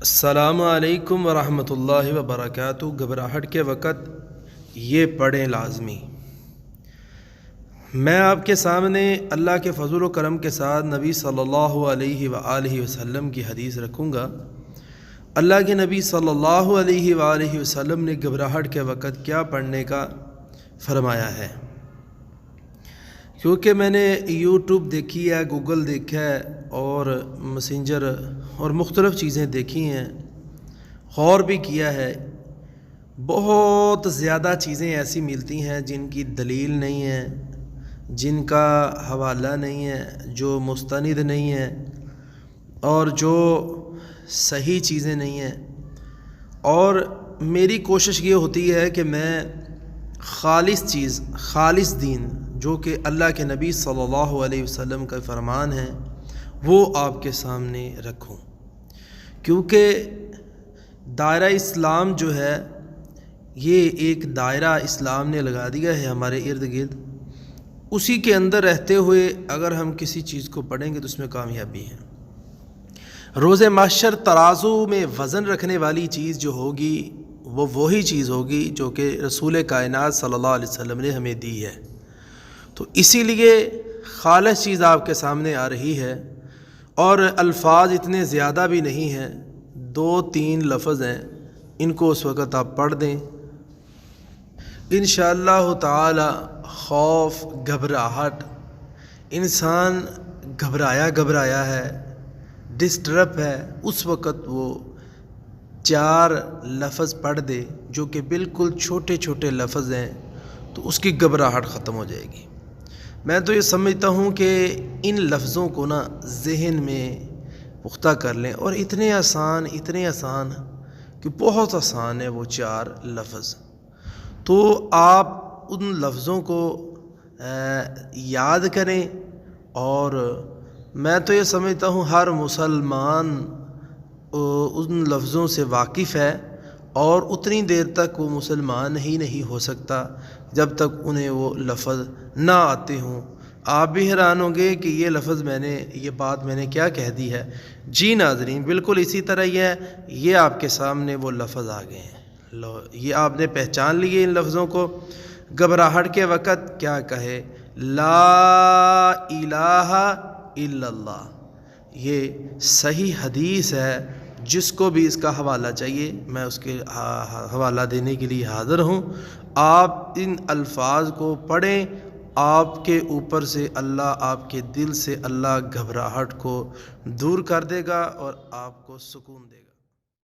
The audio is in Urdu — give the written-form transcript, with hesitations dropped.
السلام علیکم ورحمۃ اللہ وبرکاتہ۔ گھبراہٹ کے وقت یہ پڑھیں لازمی۔ میں آپ کے سامنے اللہ کے فضل و کرم کے ساتھ نبی صلی اللہ علیہ وآلہ وسلم کی حدیث رکھوں گا۔ اللہ کے نبی صلی اللہ علیہ وآلہ وسلم نے گھبراہٹ کے وقت کیا پڑھنے کا فرمایا ہے، کیونکہ میں نے یوٹیوب دیکھی ہے، گوگل دیکھا ہے اور میسنجر اور مختلف چیزیں دیکھی ہیں، غور بھی کیا ہے۔ بہت زیادہ چیزیں ایسی ملتی ہیں جن کی دلیل نہیں ہے، جن کا حوالہ نہیں ہے، جو مستند نہیں ہے اور جو صحیح چیزیں نہیں ہیں۔ اور میری کوشش یہ ہوتی ہے کہ میں خالص چیز، خالص دین، جو کہ اللہ کے نبی صلی اللہ علیہ وسلم کا فرمان ہے، وہ آپ کے سامنے رکھوں، کیونکہ دائرہ اسلام جو ہے یہ ایک دائرہ اسلام نے لگا دیا ہے ہمارے ارد گرد۔ اسی کے اندر رہتے ہوئے اگر ہم کسی چیز کو پڑھیں گے تو اس میں کامیابی ہے۔ روز محشر ترازو میں وزن رکھنے والی چیز جو ہوگی وہ وہی چیز ہوگی جو کہ رسول کائنات صلی اللہ علیہ وسلم نے ہمیں دی ہے۔ تو اسی لیے خالص چیز آپ کے سامنے آ رہی ہے، اور الفاظ اتنے زیادہ بھی نہیں ہیں، 2-3 لفظ ہیں، ان کو اس وقت آپ پڑھ دیں انشاءاللہ تعالی۔ خوف، گھبراہٹ، انسان گھبرایا ہے، ڈسٹرب ہے، اس وقت وہ 4 لفظ پڑھ دے جو کہ بالکل چھوٹے چھوٹے لفظ ہیں، تو اس کی گھبراہٹ ختم ہو جائے گی۔ میں تو یہ سمجھتا ہوں کہ ان لفظوں کو ذہن میں پختہ کر لیں، اور اتنے آسان کہ بہت آسان ہے وہ 4 لفظ۔ تو آپ ان لفظوں کو یاد کریں، اور میں تو یہ سمجھتا ہوں ہر مسلمان ان لفظوں سے واقف ہے، اور اتنی دیر تک وہ مسلمان ہی نہیں ہو سکتا جب تک انہیں وہ لفظ نہ آتے ہوں۔ آپ بھی حیران ہوں گے کہ یہ بات میں نے کیا کہہ دی ہے۔ جی ناظرین، بالکل اسی طرح یہ آپ کے سامنے وہ لفظ آ گئے ہیں۔ لو، یہ آپ نے پہچان لیے ان لفظوں کو۔ گھبراہٹ کے وقت کیا کہے؟ لا الہ الا اللہ۔ یہ صحیح حدیث ہے، جس کو بھی اس کا حوالہ چاہیے میں اس کے حوالہ دینے کے لیے حاضر ہوں۔ آپ ان الفاظ کو پڑھیں، آپ کے اوپر سے اللہ، آپ کے دل سے اللہ گھبراہٹ کو دور کر دے گا اور آپ کو سکون دے گا۔